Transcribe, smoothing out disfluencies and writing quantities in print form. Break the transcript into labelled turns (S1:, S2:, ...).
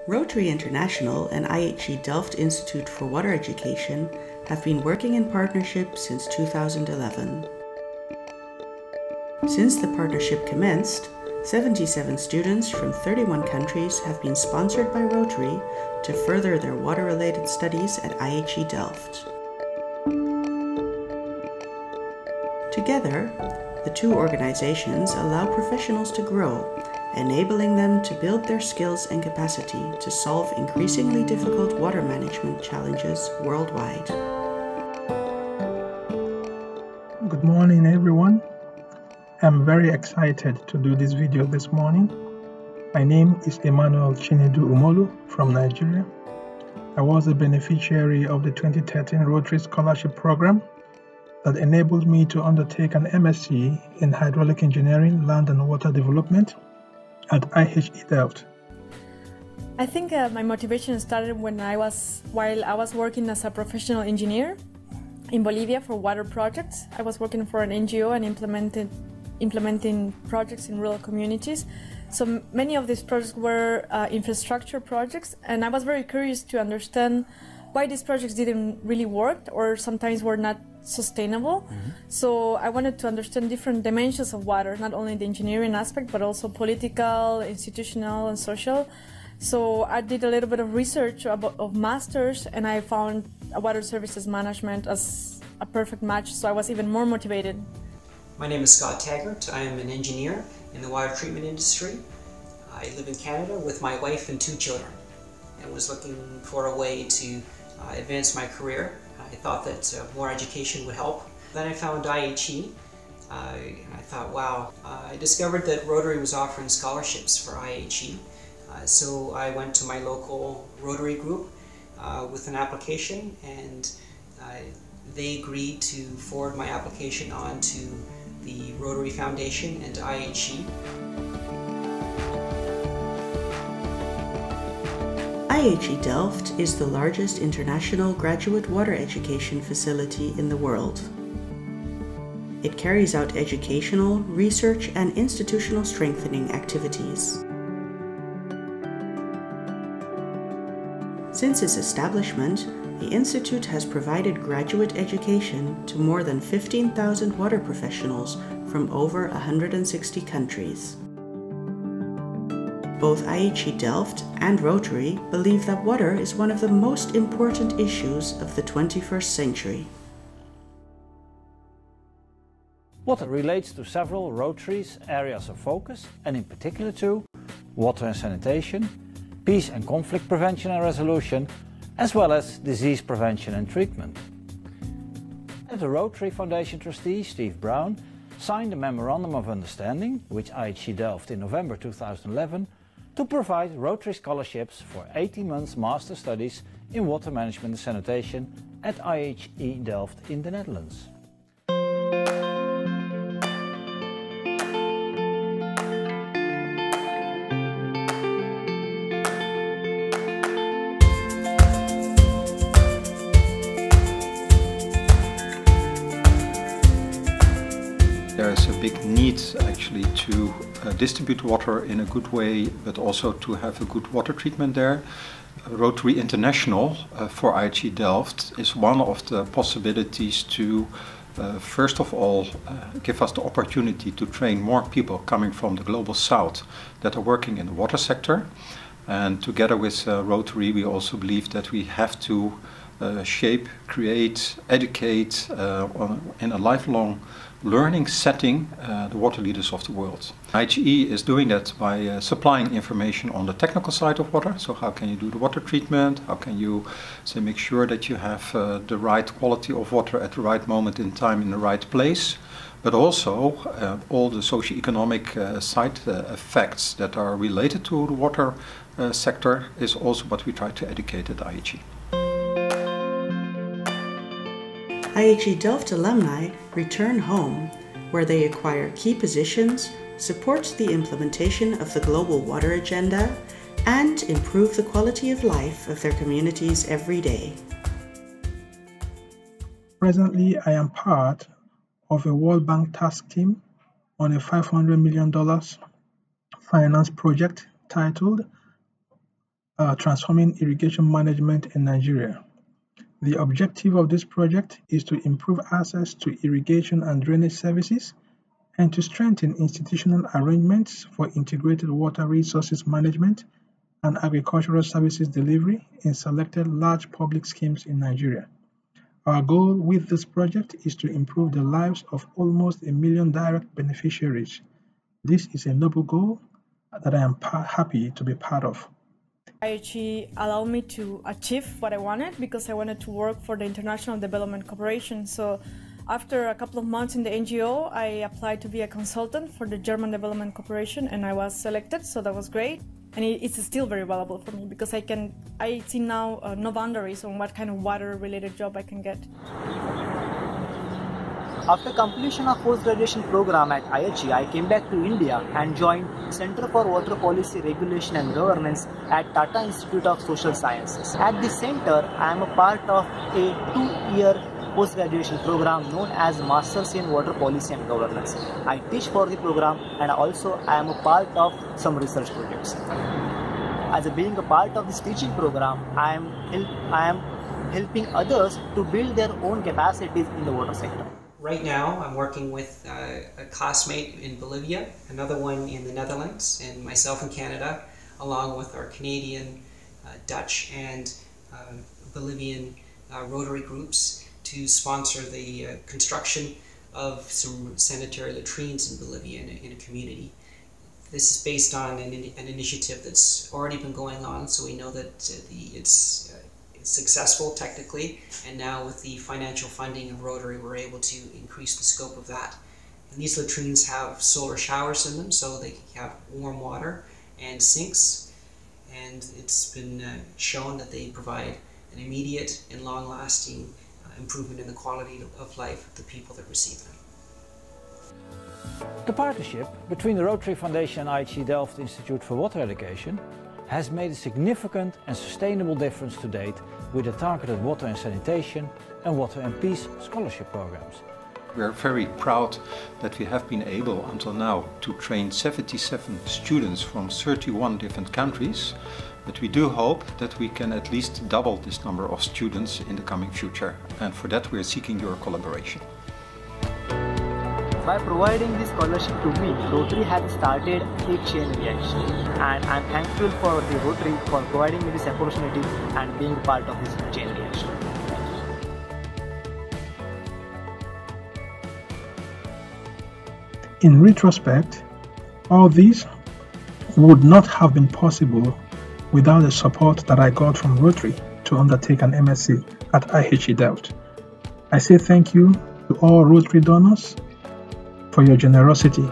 S1: Rotary International and IHE Delft Institute for Water Education have been working in partnership since 2011. Since the partnership commenced, 77 students from 31 countries have been sponsored by Rotary to further their water-related studies at IHE Delft. Together, the two organizations allow professionals to grow, enabling them to build their skills and capacity to solve increasingly difficult water management challenges worldwide.
S2: Good morning, everyone. I'm very excited to do this video this morning. My name is Emmanuel Umolu from Nigeria. I was a beneficiary of the 2013 Rotary Scholarship Program that enabled me to undertake an MSc in Hydraulic Engineering, Land and Water Development at IHE Delft.
S3: I think my motivation started while I was working as a professional engineer in Bolivia for water projects. I was working for an NGO and implementing projects in rural communities. So many of these projects were infrastructure projects, and I was very curious to understand why these projects didn't really work or sometimes were not sustainable. So I wanted to understand different dimensions of water, not only the engineering aspect, but also political, institutional, and social. So I did a little bit of research of masters, and I found water services management as a perfect match, so I was even more motivated.
S4: My name is Taggart. I am an engineer in the water treatment industry. I live in Canada with my wife and 2 children and was looking for a way to advance my career. I thought that more education would help. Then I found IHE and I thought, wow. I discovered that Rotary was offering scholarships for IHE. So I went to my local Rotary group with an application, and they agreed to forward my application on to the Rotary Foundation and IHE.
S1: IHE Delft is the largest international graduate water education facility in the world. It carries out educational, research, and institutional strengthening activities. Since its establishment, the Institute has provided graduate education to more than 15,000 water professionals from over 160 countries. Both IHE Delft and Rotary believe that water is one of the most important issues of the 21st century.
S5: Water relates to several Rotary's areas of focus, and in particular to water and sanitation, peace and conflict prevention and resolution, as well as disease prevention and treatment. The Rotary Foundation trustee, Steve Brown, signed a Memorandum of Understanding with IHE Delft in November 2011 to provide Rotary scholarships for 18 months master studies in water management and sanitation at IHE Delft in the Netherlands.
S6: There is a big need actually to distribute water in a good way, but also to have a good water treatment there. Rotary International for IHE Delft is one of the possibilities to first of all give us the opportunity to train more people coming from the global south that are working in the water sector. And together with Rotary, we also believe that we have to shape, create, educate in a lifelong learning setting the water leaders of the world. IHE is doing that by supplying information on the technical side of water. So how can you do the water treatment? How can you make sure that you have the right quality of water at the right moment in time in the right place? But also all the socio-economic side effects that are related to the water sector is also what we try to educate at IHE.
S1: IHE Delft alumni return home, where they acquire key positions, support the implementation of the global water agenda, and improve the quality of life of their communities every day.
S2: Presently, I am part of a World Bank task team on a $500 million finance project titled transforming irrigation management in Nigeria. The objective of this project is to improve access to irrigation and drainage services and to strengthen institutional arrangements for integrated water resources management and agricultural services delivery in selected large public schemes in Nigeria. Our goal with this project is to improve the lives of almost 1 million direct beneficiaries. This is a noble goal that I am happy to be part of.
S3: IHE allowed me to achieve what I wanted because I wanted to work for the International Development Corporation. So after a couple of months in the NGO, I applied to be a consultant for the German Development Corporation and I was selected, so that was great. And it's still very valuable for me because I see now no boundaries on what kind of water-related job I can get.
S7: After completion of post-graduation program at IHE, I came back to India and joined Center for Water Policy Regulation and Governance at Tata Institute of Social Sciences. At the center, I am a part of a 2-year post-graduation program known as Masters in Water Policy and Governance. I teach for the program and also I am a part of some research projects. As being a part of this teaching program, I am helping others to build their own capacities in the water sector.
S4: Right now, I'm working with a classmate in Bolivia, another one in the Netherlands, and myself in Canada, along with our Canadian, Dutch, and Bolivian Rotary groups to sponsor the construction of some sanitary latrines in Bolivia in a community. This is based on an initiative that's already been going on, so we know that it's successful technically, and now with the financial funding of Rotary, we're able to increase the scope of that. And these latrines have solar showers in them, so they have warm water and sinks, and it's been shown that they provide an immediate and long-lasting improvement in the quality of life of the people that receive them.
S5: The partnership between the Rotary Foundation and IHE Delft Institute for Water Education has made a significant and sustainable difference to date with the targeted water and sanitation and water and peace scholarship programs.
S6: We are very proud that we have been able until now to train 77 students from 31 different countries, but we do hope that we can at least double this number of students in the coming future, and for that we are seeking your collaboration.
S7: By providing this scholarship to me, Rotary has started a chain reaction, and I am thankful for the Rotary for providing me this opportunity and being part of this chain reaction.
S2: In retrospect, all this would not have been possible without the support that I got from Rotary to undertake an MSc at IHE Delft. I say thank you to all Rotary donors for your generosity